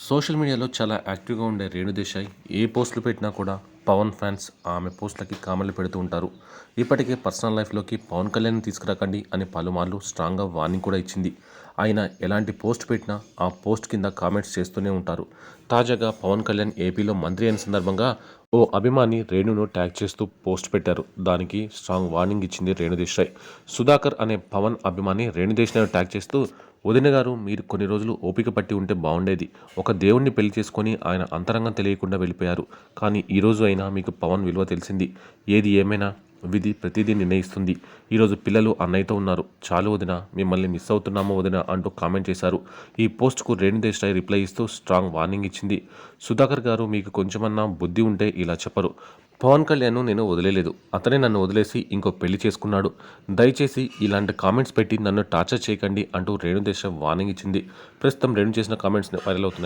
Social మీడియాలో చాలా యాక్టివ్గా ఉండే రేణు దేశాయ్ ఏ పోస్టులు పెట్టినా కూడా పవన్ ఫ్యాన్స్ ఆమె పోస్టులకి కామెంట్లు పెడుతూ ఉంటారు. ఇప్పటికే పర్సనల్ లైఫ్లోకి పవన్ కళ్యాణ్ తీసుకురాకండి అని పలుమార్లు స్ట్రాంగ్గా వార్నింగ్ కూడా ఇచ్చింది. ఆయన ఎలాంటి పోస్ట్ పెట్టినా ఆ పోస్ట్ కింద కామెంట్స్ చేస్తూనే ఉంటారు. తాజాగా పవన్ కళ్యాణ్ ఏపీలో మంత్రి అయిన సందర్భంగా ఓ అభిమాని రేణును ట్యాగ్ చేస్తూ పోస్ట్ పెట్టారు. దానికి స్ట్రాంగ్ వార్నింగ్ ఇచ్చింది రేణు దేశాయ్. సుధాకర్ అనే పవన్ అభిమాని రేణు దేశాయ్ను ట్యాగ్ చేస్తూ, వదిన గారు, మీరు కొన్ని రోజులు ఓపిక పట్టి ఉంటే బాగుండేది. ఒక దేవుణ్ణి పెళ్లి చేసుకొని ఆయన అంతరంగం తెలియకుండా వెళ్ళిపోయారు. కానీ ఈరోజు అయినా మీకు పవన్ విలువ తెలిసింది. ఏది ఏమైనా విధి ప్రతిదీ నిర్ణయిస్తుంది. ఈరోజు పిల్లలు అన్నయ్యతో ఉన్నారు. చాలు వదిన, మిమ్మల్ని మిస్ అవుతున్నామో వదిన అంటూ కామెంట్ చేశారు. ఈ పోస్ట్కు రేణు దేశాయ్ రిప్లై ఇస్తూ స్ట్రాంగ్ వార్నింగ్ ఇచ్చింది. సుధాకర్ గారు, మీకు కొంచెమన్నా బుద్ధి ఉంటే ఇలా చెప్పరు. పవన్ కళ్యాణ్ను నేను వదిలేలేదు. అతనే నన్ను వదిలేసి ఇంకో పెళ్లి చేసుకున్నాడు. దయచేసి ఇలాంటి కామెంట్స్ పెట్టి నన్ను టార్చర్ చేయకండి అంటూ రేణు దేశాయ్ వార్నింగ్ ఇచ్చింది. ప్రస్తుతం రేణు చేసిన కామెంట్స్ వైరల్ అవుతున్నాయి.